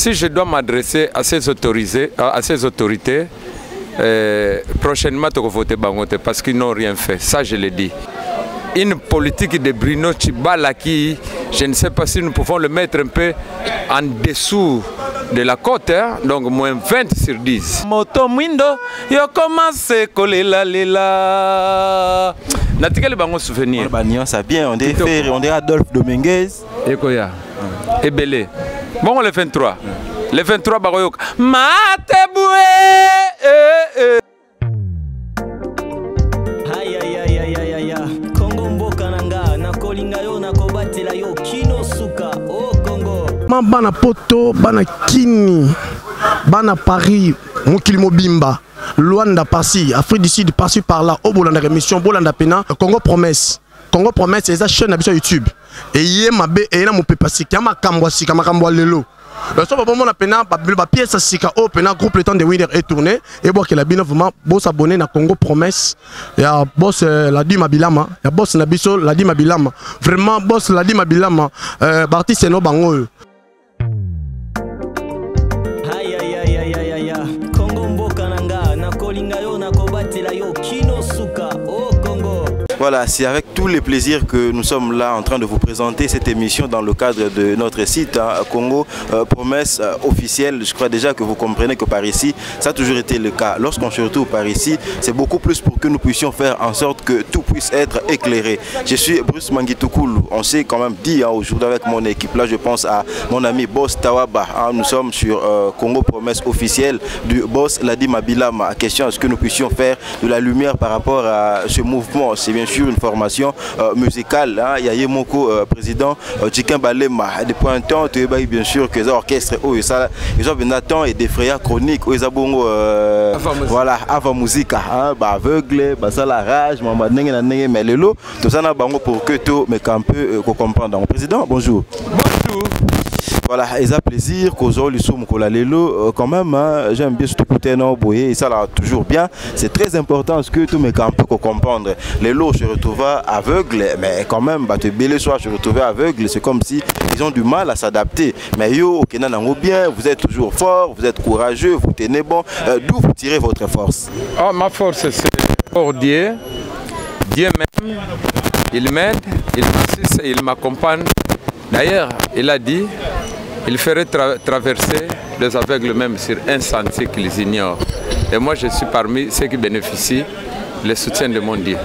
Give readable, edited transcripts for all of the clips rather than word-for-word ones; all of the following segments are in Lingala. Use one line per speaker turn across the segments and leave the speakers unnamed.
si je dois m'adresser à ces autorités, prochainement, tu vas voter Bangote parce qu'ils n'ont rien fait. Ça, je l'ai dit. Une politique de Bruno Tshibala qui, je ne sais pas si nous pouvons le mettre un peu en dessous de la côte, hein? Donc moins 20 sur 10. Moto Mwindo, yo commence kolela lela. Natikali bango souvenir.
Ça bien, on dit Adolphe Dominguez.
Ekoya. Ebele. Bon, le 23. Le 23 baroyok. Mateboué.
Aïe aïe aïe aïe aïe aïe. Congo mboka nanga na kolinga yo na kobatela yo kino suka o Congo.
Bana poto, bana kini, bana Paris, mokili mobimba, Luanda parsi, Afrique du Sud parsi par là, au Bolanda rémission, Bolanda pena, Congo promesse. Congo promesse, c'est ça chaîne sur YouTube. Et yé ma bé et là mon pépasi, qui a ma kambwasi, ma kambwa lelo. Le soir, bon, on a pena, la pièce à Sika, au pena, groupe le temps de winner est tourné. Et bon, qu'il a bien vraiment, boss abonné na Congo promesse. Il y a boss Ladi Mabilama, il y a boss Nabiso Ladi Mabilama. Vraiment, boss Ladi Mabilama, Barti Seno Bango.
Aïe aïe aïe aïe aïe aïe. Congo mboka nanga na kolinga yo na kobatela yo kino suka o Congo.
Voilà, c'est avec tous les plaisirs que nous sommes là en train de vous présenter cette émission dans le cadre de notre site Congo Promesse officielle. Je crois déjà que vous comprenez que par ici, ça a toujours été le cas. Lorsqu'on se retrouve par ici, c'est beaucoup plus pour que nous puissions faire en sorte que tout puisse être éclairé. Je suis Bruce Mangitokoulou. On s'est quand même dit aujourd'hui avec mon équipe, là je pense à mon ami Boss Tawaba. Nous sommes sur Congo Promesse officielle du Boss Ladi Mabilama. Question est-ce que nous puissions faire de la lumière par rapport à ce mouvement. C'est bien sûr une formation musicale. Il y a Yemoko, président Djikin Balema. Depuis un temps, tu es bien sûr que les orchestres, ils ont un temps et des frayas chroniques. Ils ont voilà, avant musique, aveugle, ça la rage, mais le lot, tout ça pour que tout mais qu'on peut comprendre. Président, bonjour.
Bonjour.
Voilà, ils ont plaisir qu'aux autres ils sont quand même. J'aime bien ce côté non boyer et ça là toujours bien. C'est très important ce que tout mes camps peut comprendre. Les lots se retrouvent aveugles, mais quand même, bah tu belle soir se retrouver aveugle, c'est comme si ils ont du mal à s'adapter. Mais yo, ok, bien, vous êtes toujours fort, vous êtes courageux, vous tenez bon. D'où vous tirez votre force?
Oh, ma force c'est pour Dieu. Dieu même, il m'aide, il m'assiste, il m'accompagne. D'ailleurs, il a dit. Il ferait traverser les aveugles même sur un sentier qu'ils ignorent. Et moi, je suis parmi ceux qui bénéficient du soutien de mon Dieu.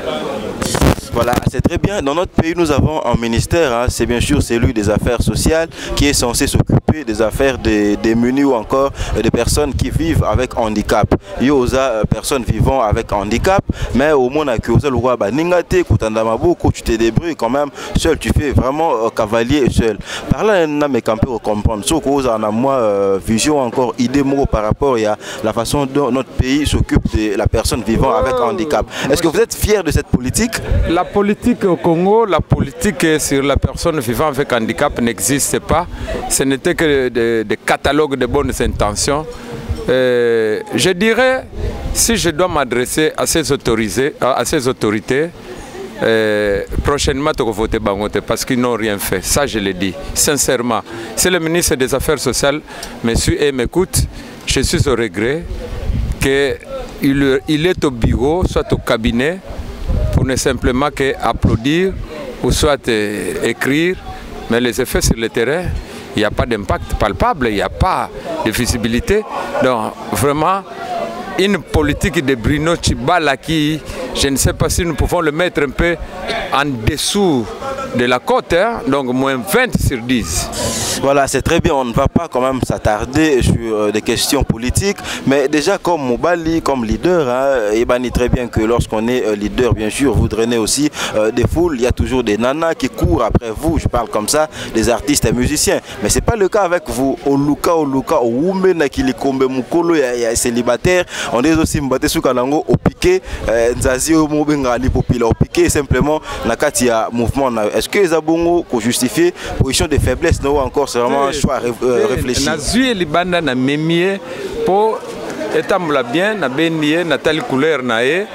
Voilà, c'est très bien. Dans notre pays, nous avons un ministère, c'est bien sûr celui des affaires sociales qui est censé s'occuper des affaires des démunis ou encore des personnes qui vivent avec handicap. Il y a des personnes vivant avec handicap, mais au moins, tu te débrouilles quand même seul, tu fais vraiment cavalier seul. Par là, on a mes campeurs comprendre. Sauf qu'on a moi vision encore idée par rapport à la façon dont notre pays s'occupe de la personne vivant avec handicap. Est-ce que vous êtes fier de cette politique?
La politique au Congo, la politique sur la personne vivant avec handicap n'existe pas. Ce n'était que des catalogues de bonnes intentions. Je dirais, si je dois m'adresser à ces autorités, prochainement tu vas voter Bangote parce qu'ils n'ont rien fait. Ça je l'ai dit, sincèrement. Si le ministre des Affaires sociales me suit et m'écoute, je suis au regret qu'il est au bureau, soit au cabinet, pour ne simplement qu'applaudir ou soit écrire, mais les effets sur le terrain, il n'y a pas d'impact palpable, il n'y a pas de visibilité. Donc vraiment, une politique de Bruno Tshibala qui, je ne sais pas si nous pouvons le mettre un peu en dessous de la côte, hein? Donc moins 20 sur 10.
Voilà, c'est très bien, on ne va pas quand même s'attarder sur des questions politiques, mais déjà comme Mobali, comme leader, il est très bien que lorsqu'on est leader, bien sûr, vous drainez aussi des foules, il y a toujours des nanas qui courent après vous, je parle comme ça, des artistes et musiciens, mais ce n'est pas le cas avec vous. Oluka, Oume, Nakilikombe, Mukolo, il y a célibataire, on est aussi mbaté sous Kanango, au piqué, Nzazi, Mobengali, Popila, au piqué, simplement, Nakati, mouvement. Est-ce que les abongos, qu'on justifie, position de faiblesse, non encore? C'est vraiment un choix réfléchi.
Nazui libanda na memie pour établir bien na bendier na telle couleur nae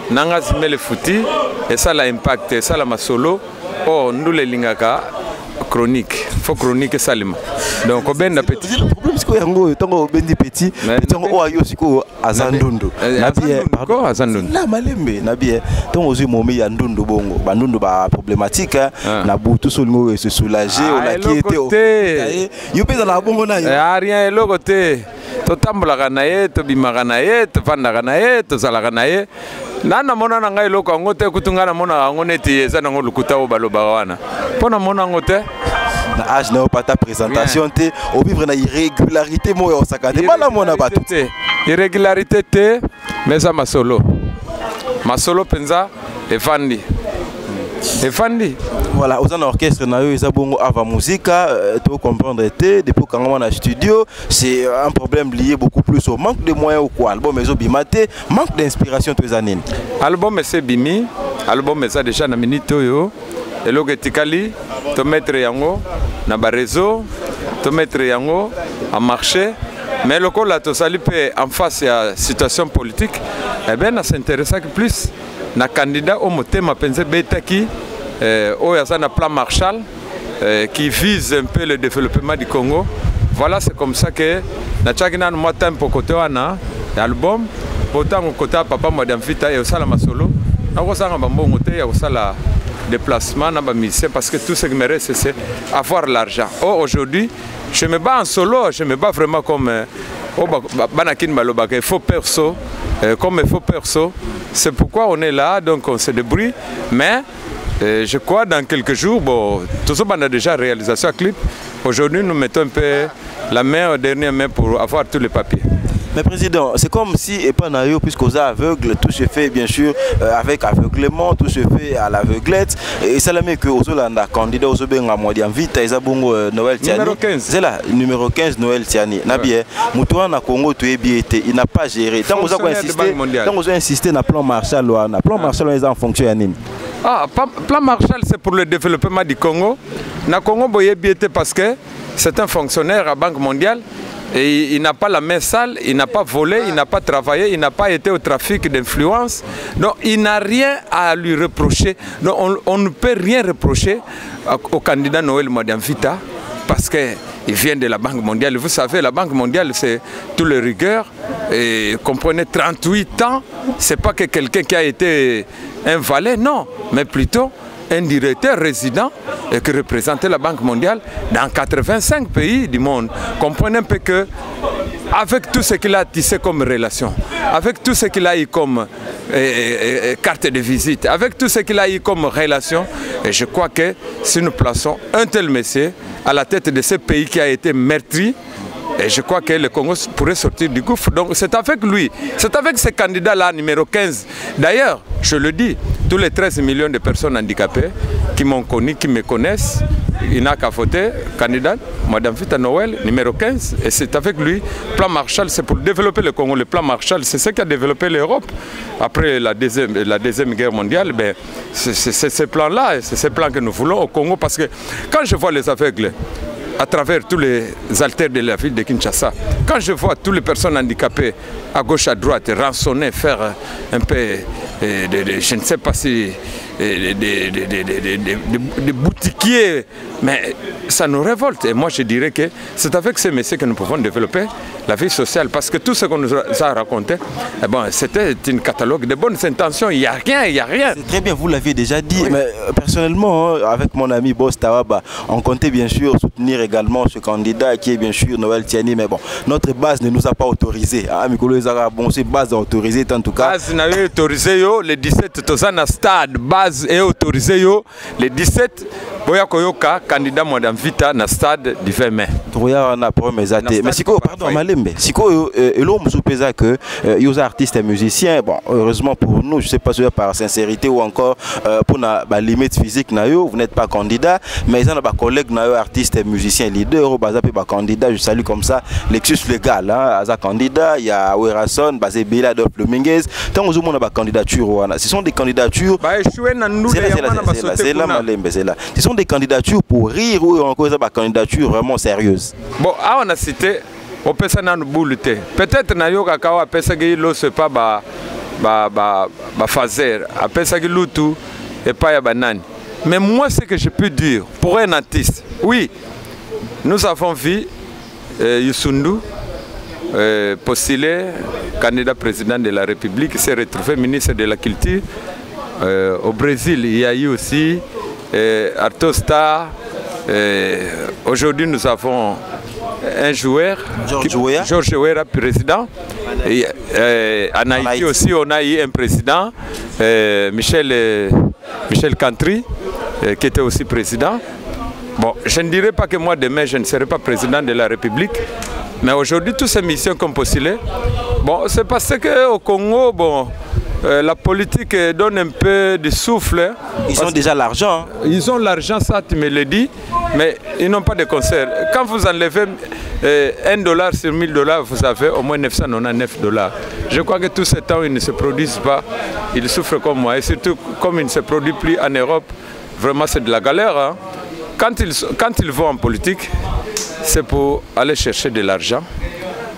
nanga zimele futi et ça l'impact ça la masolo oh nous les lingaka chronique. Il faut chronique Salima. Donc, au ben petit.
Le problème, c'est que yango tango bendi petit, tango oayo siko azandundu.
Pardon, azandundu.
La malembe na bien. Tango ozi momi ya ndundu bongo. Bandundu ba problématique na butu solingo se soulager, on a qui était. Yo pesa na bongo na yo.
Rien et logoté. To tambolaka na ye, to bimaka na ye, to fandaka na ye, to zalaka na ye. Nana mona na ngai loko ngo te kutunga na mona ngo neti eza na ngo lukuta o baloba wana. Pona mona ngo te.
Na âge na pas ta présentation te, au vivre na irrégularité mo yo sakate. Bala mona batu.
Irrégularité te, mais ça ma solo. Ma solo penza e fandi. Et Fandi.
Voilà, aux orchestre na yo ezabongo ava musica, tu comprendre été depuis quand on a studio, c'est un problème lié beaucoup plus au manque de moyens ou quoi. Album mezo bimate, manque d'inspiration tous les années.
Album c'est bimi, album ça déjà na minute yo. Et lo getikali, to mettre yango na ba réseau, to mettre yango à marché. Mais le col là to sali pe en face à situation politique, eh ben ça s'intéresse plus na candidat au motema penser betaki un plan Marshall qui vise un peu le développement du Congo. Voilà, c'est comme ça que na chakina moi tempo côté wana album pourtant au côté papa madame Vita et au sala masolo na ko sanga bambongo te ya sala déplacement na ba mission parce que tout ce qui me reste c'est avoir l'argent. Oh, aujourd'hui, je me bats en solo, je me bats vraiment comme banakin balobaka il faut perso comme il faut perso. C'est pourquoi on est là, donc on se débrouille. Mais je crois dans quelques jours, bon, tout ça on a déjà réalisation à clip. Aujourd'hui, nous mettons un peu la main, dernière main pour avoir tous les papiers.
Mais président, c'est comme si et pas naïo puisqu'aux aveugles, tout se fait bien sûr avec aveuglement, tout se fait à l'aveuglette. Et ça la met que aux Hollanda candidat aux Obenga Modi en vite, Isabongo Noël Tiani.
Numéro 15.
C'est là, numéro 15 Noël Tiani. Nabie, Moutouan na Congo tu es bien, il n'a pas géré. Tant qu'on a insisté, tant qu'on a insisté na plan Marshall na plan Marshall est en fonction Yanine.
Ah, plan Marshall c'est pour le développement du Congo. Na Congo boye bien parce que c'est un fonctionnaire à Banque mondiale. Et il n'a pas la main sale, il n'a pas volé, il n'a pas travaillé, il n'a pas été au trafic d'influence. Donc il n'a rien à lui reprocher. Donc on ne peut rien reprocher au candidat Noël Modiamvita parce qu'il vient de la Banque mondiale. Vous savez, la Banque mondiale, c'est tout le rigueur. Et comprenez, 38 ans, ce n'est pas que quelqu'un qui a été un valet, non, mais plutôt un directeur résident qui représentait la Banque mondiale dans 85 pays du monde. Comprenez un peu que, avec tout ce qu'il a tissé comme relation, avec tout ce qu'il a eu comme carte de visite, avec tout ce qu'il a eu comme relation, et je crois que si nous plaçons un tel monsieur à la tête de ce pays qui a été meurtri, et je crois que le Congo pourrait sortir du gouffre. Donc c'est avec lui, c'est avec ce candidat-là, numéro 15. D'ailleurs, je le dis, tous les 13 millions de personnes handicapées qui m'ont connu, qui me connaissent, il n'a qu'à voter, candidat, Madame Vita Noël, numéro 15. Et c'est avec lui, plan Marshall, c'est pour développer le Congo. Le plan Marshall, c'est ce qui a développé l'Europe. Après la deuxième guerre mondiale, ben, c'est ce plan-là, c'est ce plan que nous voulons au Congo. Parce que quand je vois les aveugles, à travers tous les alters de la ville de Kinshasa. Quand je vois toutes les personnes handicapées à gauche, à droite, rançonner, faire un peu, je ne sais pas si, des boutiquiers, mais ça nous révolte. Et moi je dirais que c'est avec ces messieurs que nous pouvons développer la vie sociale. Parce que tout ce qu'on nous a raconté, eh bon, c'était un catalogue de bonnes intentions. Il n'y a rien, il n'y a rien.
C'est très bien, vous l'avez déjà dit. Oui. Mais personnellement, avec mon ami Boss Tawaba, on comptait bien sûr soutenir également ce candidat qui est bien sûr Noël Tiani. Mais bon, notre base ne nous a pas autorisé. Ah, Mikolo Ezara, bon, c'est base autorisée en tout cas.
Base n'a autorisé, le 17, Tozana Stade, base est autorisé, le 17, Boya Koyoka, candidat Madame Vita, na stade du 20 mai.
Mais Siko, pardon, Malembe, Siko, l'homme soupesa que les artistes et musiciens, bon, heureusement pour nous, je ne sais pas si par sincérité ou encore pour la limite physique, vous n'êtes pas candidat, mais ils ont des collègues, artistes et musiciens leaders, ils candidat, je salue comme ça, Lexus Légal, hein, candidat, il y a Werason, Basé Bela de Pluminguez, tant que vous avez candidature, ce sont des candidatures. Ce sont des candidatures pour rire ou encore des candidatures vraiment sérieuses.
Bon, on a cité, on peut s'en boule. Peut-être que Kawa Pesagi lo c'est pas ba fazer, a Pesagi lutu et pas ya banane. Mais moi, ce que je peux dire, pour un artiste, oui, nous avons vu Youssou N'Dour postulé candidat président de la République, s'est retrouvé ministre de la Culture. Au Brésil, il y a eu aussi Arto Star. Aujourd'hui, nous avons un joueur, George Weah, président. Et, en Haïti aussi, on a eu un président, Michel Cantry, qui était aussi président. Bon, je ne dirais pas que moi, demain, je ne serai pas président de la République. Mais aujourd'hui, toutes ces missions qu'on postulait, bon, c'est parce qu'au Congo, bon, la politique donne un peu de souffle.
Ils ont déjà l'argent.
Ils ont l'argent, ça tu me le dis, mais ils n'ont pas de concert. Quand vous enlevez $1 sur $1000, vous avez au moins $999. Je crois que tout ce temps, ils ne se produisent pas. Ils souffrent comme moi. Et surtout, comme ils ne se produisent plus en Europe, vraiment c'est de la galère. Hein. Quand ils vont en politique, c'est pour aller chercher de l'argent.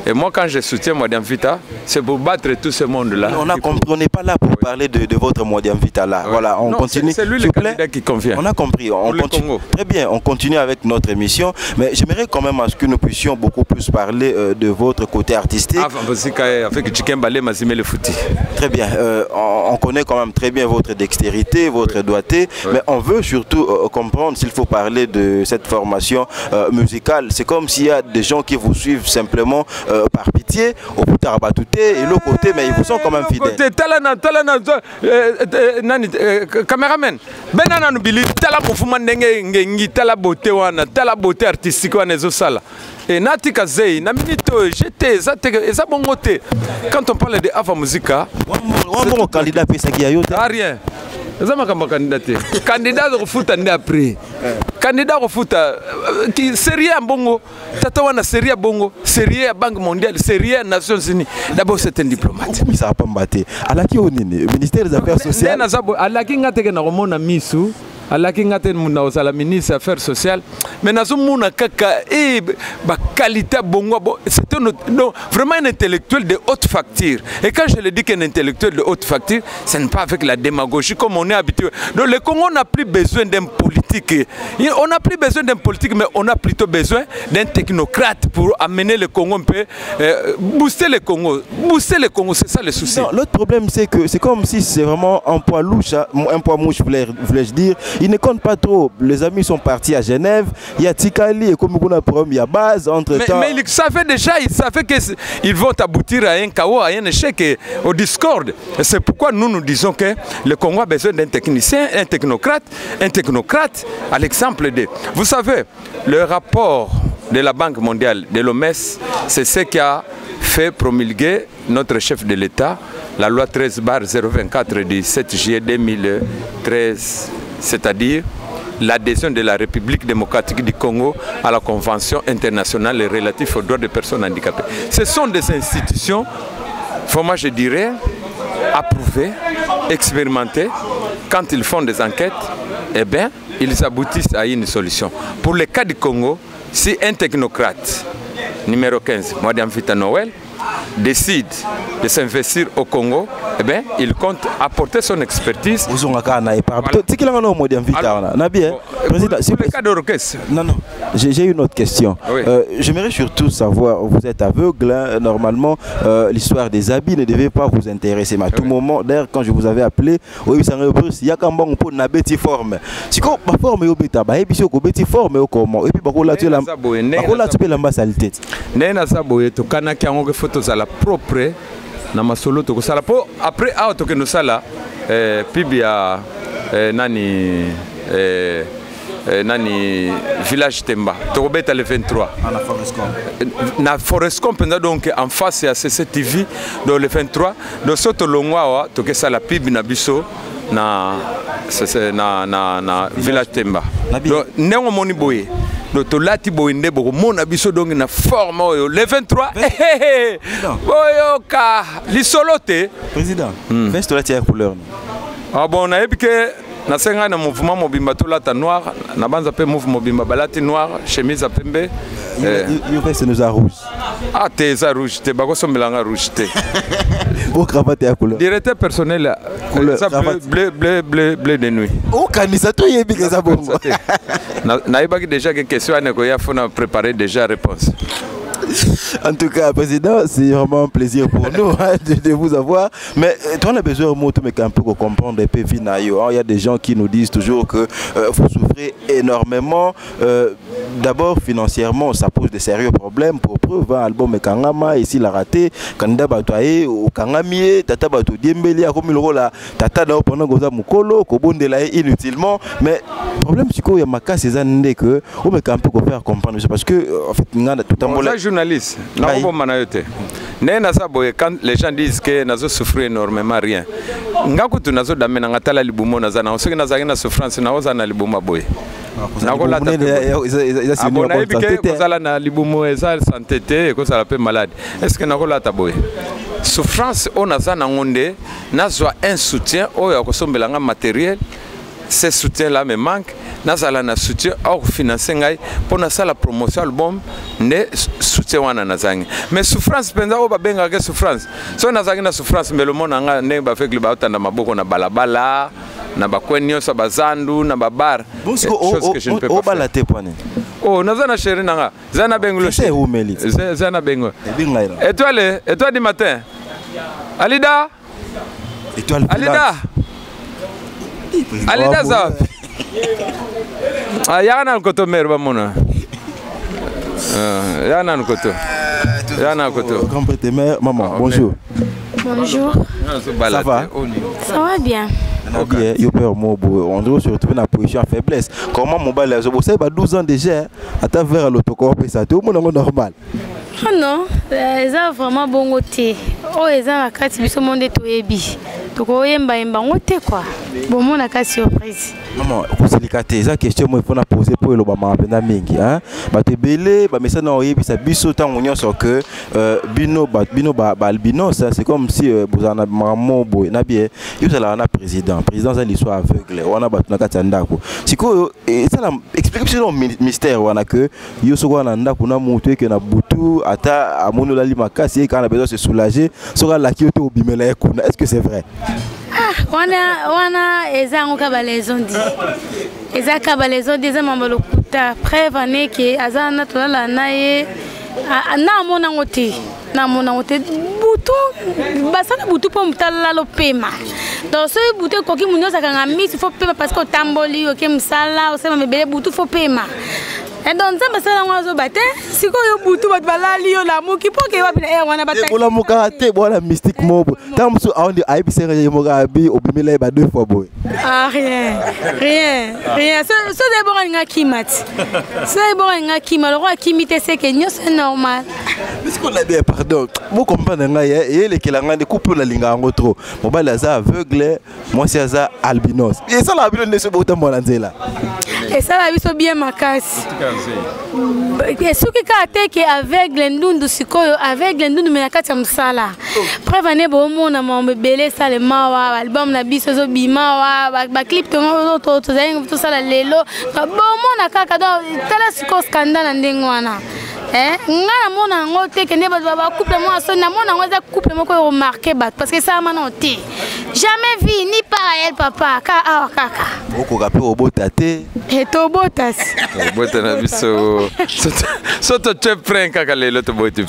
Et moi, quand je soutiens Modiam Vita, c'est pour battre tout ce monde-là.
On n'est pas là pour parler de votre Modiam Vita là. Ouais. Voilà, on continue.
C'est lui le candidat qui convient.
On a compris. On continue. Très bien, on continue avec notre émission. Mais j'aimerais quand même à ce que nous puissions beaucoup plus parler de votre côté artistique.
Avec Chikembale Mazime le Fouti.
Très bien. On connaît quand même très bien votre dextérité, votre doigté. Oui. Mais on veut surtout comprendre s'il faut parler de cette formation musicale. C'est comme s'il y a des gens qui vous suivent simplement par pitié, au bout et l'autre côté, mais ils vous sont quand même fidèles.
Caméraman, benana nubili tala mouvement ndenge ngengi tala beauté wana tala beauté artistique wana ezosala. Et nati kazei na minito j'étais ça bongote. Quand on parle de Ava Musica,
bon candidat pesaki ayo
rien. Ça m'a comme candidat. Candidat de foot année après. Candidat au foot qui sérieux en bongo, tatawana sérieux bongo, sérieux à Banque mondiale, sérieux à Nations Unies. D'abord c'est un diplomate.
Oui, ça va pas m'battre. Alaki onini, ministère des Affaires sociales.
Alaki ngate na romona misu. Alaki ngate muna osala ministre des Affaires sociales. Mais nazo muna kaka ba qualité bongo, c'est vraiment un intellectuel de haute facture. Et quand je le dis qu'un intellectuel de haute facture, ce n'est pas avec la démagogie comme on est habitué. Donc le Congo n'a plus besoin d'un politique. On n'a plus besoin d'un politique, mais on a plutôt besoin d'un technocrate pour amener le Congo un peu, booster le Congo. Booster le Congo, c'est ça le souci.
L'autre problème, c'est que c'est comme si c'est vraiment un poids louche, un poids mouche, voulais-je dire. Il ne compte pas trop. Les amis sont partis à Genève. Il y a Tikali et comme on a problème, il y a base entre-temps.
Mais ils savaient déjà, ils savaient qu'ils vont aboutir à un chaos, à un échec, au discorde. C'est pourquoi nous disons que le Congo a besoin d'un technicien, un technocrate, à l'exemple de... Vous savez, le rapport de la Banque mondiale, de l'OMS, c'est ce qui a fait promulguer notre chef de l'État, la loi 13/024 du 7 juillet 2013, c'est-à-dire l'adhésion de la République démocratique du Congo à la Convention internationale relative aux droits des personnes handicapées. Ce sont des institutions, moi je dirais, approuvées, expérimentées. Quand ils font des enquêtes, eh bien, ils aboutissent à une solution. Pour le cas du Congo, si un technocrate, numéro 15, Modiam Vita Noël, décide de s'investir au Congo, eh bien, il compte apporter son expertise.
Non, j'ai une autre question. Oui. J'aimerais surtout savoir, vous êtes aveugle, hein, normalement, l'histoire des habits ne devait pas vous intéresser. Mais à tout moment, d'ailleurs, quand je vous avais appelé, oui, ça il y a quand même une petite forme. Si vous avez forme, vous avez une petite forme, et puis vous avez la salité.
Photos à la propre na masolo to sala po après auto que nous sala pibia nani village Temba to beta le 23 na Forestcom donc en face à CCTV dans le 23 dans soto longwa to que sala pibi na biso na village Temba donc nengo moni boye notre lati boinde boko mona biso donc na forme le 23 boyoka lisolote
président veste lati ya couleur
ah bon na ebike na senga na mouvement mobimba to lata noir na banza pe mouvement mobimba balati noir chemise à pembe
il veste nous à rouge
Ah, t'es ça rouge, t'es pas comme ça rouge.
Vos cravates à couleur.
Directeur personnel, ça bleu de nuit.
Oh, canisa, tu y es bien que ça bon.
N'a pas déjà quelques questions, il faut préparer déjà réponse.
En tout cas, Président, c'est vraiment un plaisir pour nous de vous avoir. Mais toi, on a besoin de mots, mais un peu pour comprendre un peu Vinayo. Il y a des gens qui nous disent toujours que vous souffrez énormément. D'abord, financièrement, ça pose de sérieux problèmes. Pour preuve, l'album Kangama, ici, il a raté. Kanda Batoye, au Kangamier, Tata Bato Diembeli, a comme le rôle, Tata Dao pendant Goza Mukolo, Kobondela inutilement. Mais le problème, c'est qu'il y a ma casse, c'est que on peut un peu faire comprendre. Parce que, en fait, tout un
journaliste, quand les gens disent que nous souffrons énormément rien. Ngakutu nazo damena ngatala libumo nazana osoki nazaki na souffrance na ozana libumo boy. Nakola abona ebike kozala na libumo eza santé te ko sala pe malade. Est-ce que nakola taboy? Souffrance on nazana ngonde nazwa un soutien oyo kosombelanga matériel. Ce soutien-là me manque. Nazala na soutien or financer ngai pour na la promotion album ne soutien wana nazangi. Mais souffrance penza o babenga ke souffrance. So nazangi na souffrance mais le monde nga ne ba fait que ba otanda maboko na balabala na ba kwenyo sa bazandu na babar. Chose que je ne peux pas faire. Oh nazana chérie nanga. Zana bengulo. C'est où Meli? Zana bengo. Étoile du matin. Alida. Étoile. Alida. Alida ça. Ah, yana koto merba mona. Yana koto. Yana koto.
Complété mère, maman. Bonjour.
Bonjour.
Ça va?
Ça va bien.
Okay. Yo père Mobo, on doit se retrouver dans la position à faiblesse. Comment mon bal est 12 ans déjà à travers l'autocorps et ça tout le monde normal.
Ah non, ils ont vraiment bon côté. Oh, ils ont la carte biso monde to ebi. To ko yemba yemba ngote quoi. Bon mon a ka surprise.
Maman, ko silikate eza question moi il faut na poser pour le bama pena mingi hein. Ba te belé ba message na oyebi sa biso tango nyonso que bino ba albinos ça c'est comme si bozana mamo boy na bien. Yo sala na président ça li soit aveugle. Wana ba na kati ndako. Siko ça la explication mystère wana que yo so wana ndako na mutu que na butu ata amono la limakasi quand on a besoin de se soulager sera la qui au bimela ekuna. Est-ce que c'est vrai?
Ah, wana ezango kabalezo ndi. Eza kabalezo ndi eza mambalo kuta preuve ane ke azana tolala naye na mona ngote. Na mona ngote butu basana butu po mutala lo pema. Donc ce butu koki munyo sakanga misi faut pema parce que tamboli oke msala osema mebele butu faut pema. Et donc ça parce que on zo baté siko yo butu bat balali yo la muki poke wa bina wana batay
bola muka te bola mystique mobo tam so on dit aibi sere yo moga bi obimela ba 2 fois boy.
Ah rien so de bon nga kimat so bon nga kimat le roi kimité c'est que c'est normal.
Parce qu'on a bien pardon vous comprenez nga et les kelanga de couple la linga ngo trop mobile aza aveugle moi c'est aza albinos et ça la bino ne se botam molanzela
et ça la biso bien makasi. Et ce qui a été aveugle ndundu sikoyo aveugle ndundu me nakati ya msala preuve ne bo mona mambe belé sale mawa album na biso zo bimawa ba clip to zaingo to sala lelo bo mona kaka do tala siko scandale ndengwana ngana mona ngote ke ne ba couple moi so na mona ngoza couple moko remarquer bat parce que ça manoté jamais vu ni par elle papa ka awa kaka
oko kape obotate
et to botas
bota na biso soto chepren kaka lelo to boti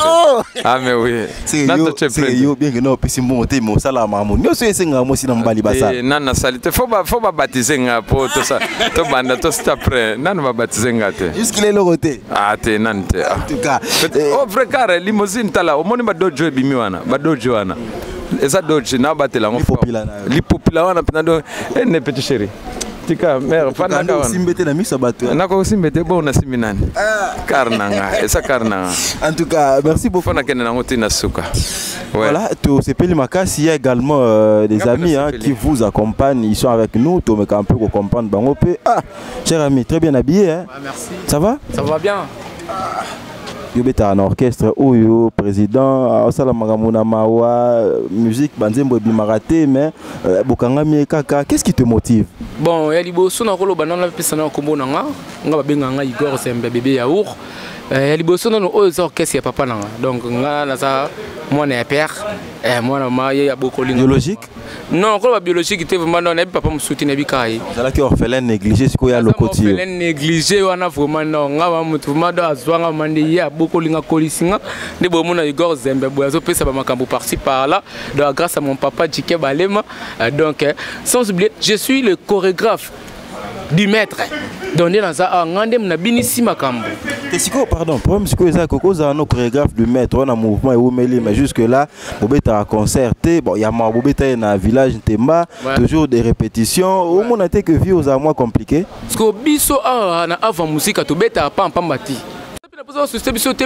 ah mais oui
na to chepren yo bien que non pisi monter mo sala mamu no so esenga mo sina mbali basa
nana salite faut ba baptiser nga po to ça to banda to stapre nana ba baptiser nga te
jusqu'il est le côté
ah te nante
en tout cas
oh vrai car limousine tala o moni ba dojo bimi wana ba dojo wana eza dojo na batela ngo li popula wana pena ne petit chéri tika mère fana ka wana
simbete na miso bato
na ko simbete bon na siminani karnanga esa karnanga.
En tout cas merci beaucoup
fana kene na ngoti na suka.
Voilà, tout c'est Peli Makasi, il y a également des amis qui vous accompagnent, ils sont avec nous, tout mais un peu pour comprendre bangope. Ah, cher ami, très bien habillé hein.
Merci.
Ça va?
Ça va bien.
Yo beta un orchestre oyo président Salamanga Mawa musique banzembo bimaraté mais bokanga mi kaka qu'est-ce qui te motive?
Bon ya liboso na kolo banana pesa na kombo nanga nga babenga nga Igor Sembe bébé yaourt liboso non aux orchestres papa nanga donc nga na ça moi na père moi na ma ya beaucoup
biologique
non quoi biologique était vraiment non papa me soutient bikai
ça qui orphelin négligé ce qu'il y a le côté
orphelin négligé wana vraiment non nga mutu vraiment do azwanga mande ya beaucoup linga kolisinga de bomo na Igor Zembe boyazo pesa ba makambo par-ci par-là donc grâce à mon papa Djiké Balema donc sans oublier je suis le chorégraphe du maître donné dans ça ngande na binisi makambo
Tesiko pardon problème c'est que ça cause un chorégraphe du maître on a mouvement et omeli mais jusque là bobeta à concerté bon il y a ma bobeta na village Ntemba toujours des répétitions au monde a été que vie aux mois compliqué
parce que biso na avant musique to beta pa pambati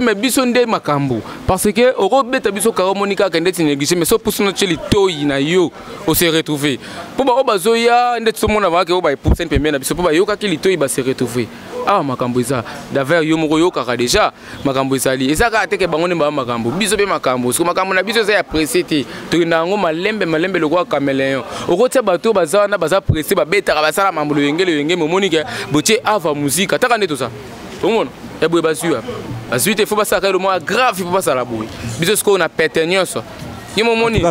mais biso nde makambo parce que au beta biso karamonika kende tinégligé mais so pousse notre litoyi na yo on se retrouver pour ba bazoya nde tout monde va que ba pousse un peu na biso pour ba yo ka litoyi ba se retrouver ah makambo ça d'ailleurs yo moko yo kaka déjà makambo sali eza ka teke bango ne ba makambo biso be makambo so makambo na biso za apprécier to ndango malembe le kwa caméléon au tia bato baza na baza apprécier ba beta ba sala mambo yenge momonike botie ava musique ataka nde tout ça tout monde et boy basua ensuite il faut pas ça le moins grave il faut pas ça la boue biso ce qu'on a péteniance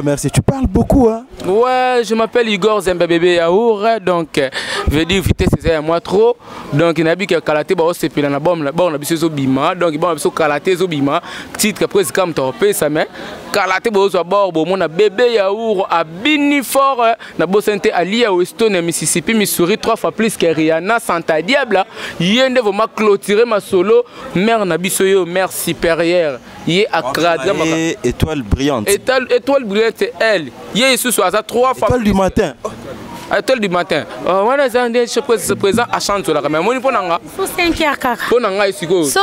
merci tu parles beaucoup hein
ouais je m'appelle Igor Zembe bébé Yaour donc veut dire vitesse c'est à moi trop donc il a dit que kalaté ba se pila na bom na biso zo bima donc bon biso kalaté zo bima titre presque comme topé ça mais kalaté bo zo bord bo mon bébé Yaour à bini fort na bo santé ali à Weston Mississippi Missouri 3 fois plus que Rihanna Santa Diable yende vraiment clôturer ma solo mère na biso yo mère supérieure yé à cradre
étoile brillante
étoile brillante c'est elle yé sous ça 3 fois
étoile du matin
étoile du matin voilà ça je présent à chanter la caméra mon ponanga
faut 5h kaka
ponanga isiko
so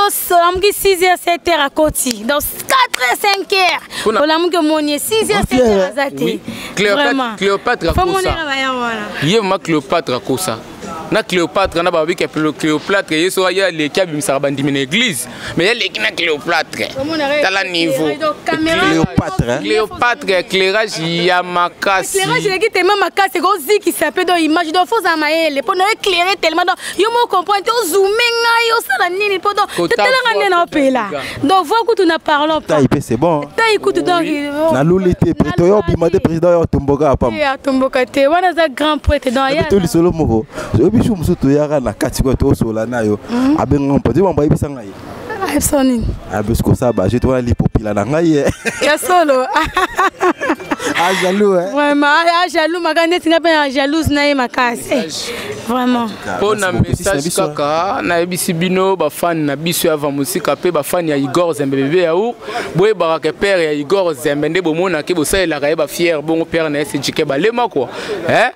amki 6h 7h à côté donc 4h 5h on amki monier 6h 7h azati
Cléopâtre Kosa yé ma Cléopâtre Kosa na Cléopâtre na ba que Cléopâtre yeso ya les kabi misarabandi min église mais elle est na Cléopâtre dans la niveau Cléopâtre éclairage ya makasi
éclairage qui tellement makasi ko ziki s'appelle dans image donc faut za maele pour nous éclairer tellement donc yo mo comprendre to zoomer nga yo ça nini pour donc tellement ngane na opela donc vois que tu na parlons pas
c'est bon
ta écoute donc
na lolité prétoire bimade président ya tomboka pam
ya tomboka te wana za grand prêtre dans ya
to lisolo moko biso musuto yaka na kati ko to sola nayo abenga mpodi mamba ibisa ngai
Sonine.
Abesco ça bah j'ai toi les popila na ngai.
Ya solo.
Jaloux hein.
Vraiment, jaloux magane tinga pe jalouse na makasi. Vraiment.
Pour na message kaka na ebisi bino ba fan na biso avant musique pe ba fan ya Igor Zembe bébé Yaour. Boye baraka père ya Igor Zembe nde bomona ke bo ça la ba fier bon père na Djiké Balema quoi. Hein?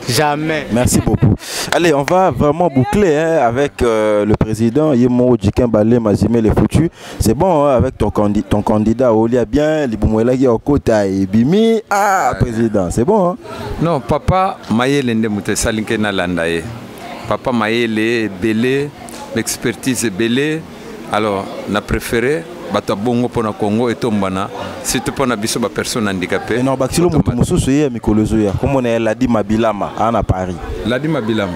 Jamais.
Merci beaucoup. Allez, on va vraiment boucler hein, avec le président Yemo Djiké Balema Zimé les foutus. C'est bon hein, avec ton candidat Olia bien, Libumwela qui est au côté et Bimi. Ah, président, c'est bon hein? Non,
papa Mayele Ndemute Salinke Nalandaye. Papa Mayele Belé, l'expertise est belé. Alors, on a préféré bato bongo pona Congo et tombana surtout pona biso ba personne handicapée
non bakilo mutu mususu ye mikolozo ya comme on est la di Mabilama à Paris
la di Mabilama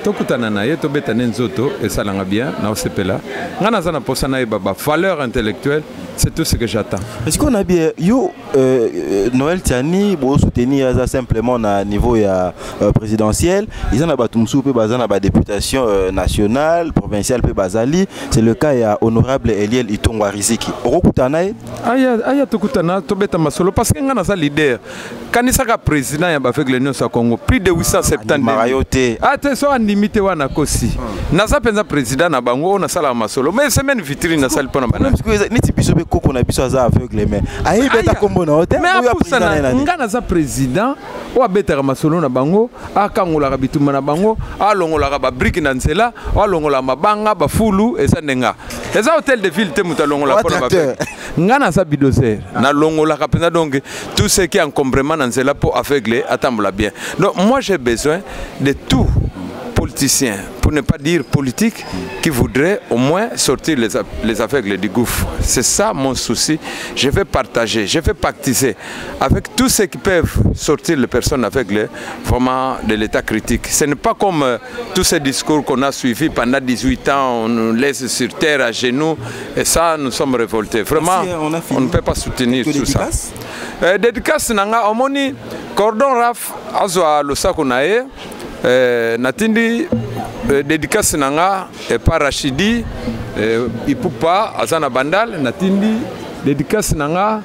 tokutana na ye to betane nzoto et ça langa bien na osepela ngana za na posa na ba valeur intellectuelle c'est tout ce que j'attends.
Est-ce qu'on a bien yo Noël Tiani bo soutenir ça simplement na niveau ya présidentiel ils en a batumsu pe bazana ba députation nationale provinciale pe bazali c'est le cas ya honorable Eliel Itongo Riziki okutana ye
aya tokutana to beta masolo parce que ngana za leader kanisa ka président ya ba avec l'Union sa Congo plus de 870
marayote
ate so andimité wana kosi na za penza président na bango na sala masolo mais semaine vitrine na sala pona bana
parce que niti biso be koko na biso za aveugle mais ayi beta kombo na hotel
ya président ngana za président o abeta masolo na bango akangola bituma na bango alongola ba brique na nzela alongola mabanga ba fulu eza nenga eza hôtel de ville te mutalongola pona ba ngana za bidozer na longola ka penza donc tout ce qui est encombrement dans nzela pour aveugler attendre bien donc moi j'ai besoin de tout politiciens, pour ne pas dire politiques, qui voudraient au moins sortir les aveugles du gouffre. C'est ça mon souci. Je vais partager, je vais pactiser avec tous ceux qui peuvent sortir les personnes aveugles vraiment de l'état critique. Ce n'est pas comme tous ces discours qu'on a suivis pendant 18 ans, on nous laisse sur terre à genoux, et ça, nous sommes révoltés. Vraiment, on ne peut pas soutenir tout ça. Dédicace nanga omoni cordon raf azwa losako nae natindi dédicace nanga et par Rachidi Ipupa azana bandal natindi dédicace nanga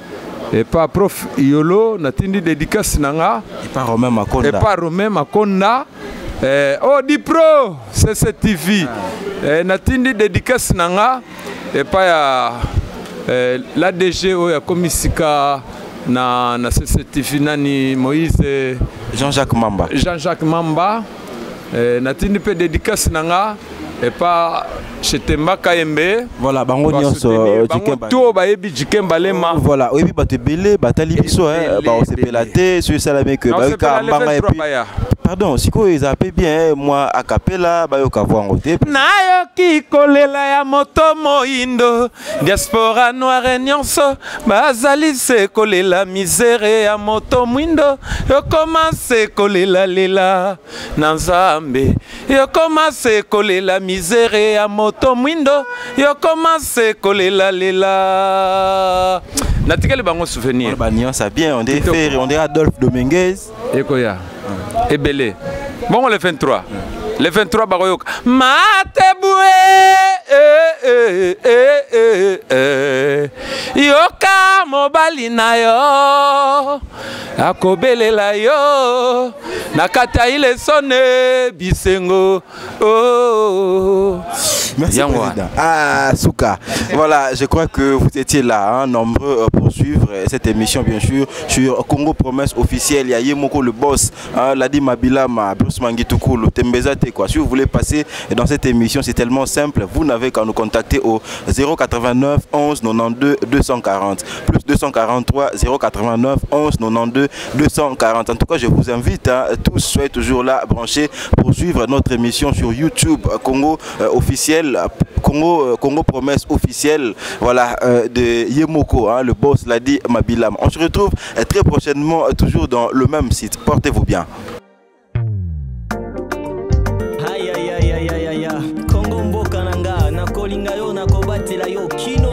et par prof Iolo natindi dédicace nanga
et par Romain Makonda
oh Dipro CCTV natindi dédicace nanga et par l'ADG oya komisika na CCTV nani Moïse
Jean-Jacques
Mamba natindi pe dédicace nanga et pas chez Temba KMB
voilà bango nyonso
to ba yebi Jikemba lema
voilà oyebi bato belé batali biso ba osepela te sur salame que ba ka mbanga et puis pardon siko ezape bien moi a capella ba yo ka voir ngote
nayo ki kolela ya moto moindo diaspora noire nyonso bazali se kolela misère ya moto mwindo yo commence kolela lela na Nzambe yo commence kolela misère ya moto mwindo yo commence kolela lela natikali bango souvenir
ba ça bien on dirait Adolphe Dominguez
ekoya Ebele. Bon, le 23. Le 23, Baroyok. Mateboué. Yoka mobalina yo. Akobelela yo. Nakata ile sonne bisengo. Oh.
Merci président. Ah, Souka. Voilà, je crois que vous étiez là, hein, nombreux pour suivre cette émission, bien sûr, sur Congo Promesse officielle. Il y a Yemoko le boss, hein, Ladi Mabilama, Bruce Mangituku, Tembezate, quoi. Si vous voulez passer dans cette émission, c'est tellement simple. Vous n'avez qu'à nous contacter au 089 11 92 240 plus 243 089 11 92 240. En tout cas, je vous invite, hein, tous soyez toujours là, branchés pour suivre notre émission sur YouTube Congo officiel. Congo Promesse officielle, voilà, de Yemoko, hein, le boss l'a dit Mabilam. On se retrouve très prochainement, toujours dans le même site. Portez-vous bien.
Congo mboka nanga na kolinga yo na kobatela yo kino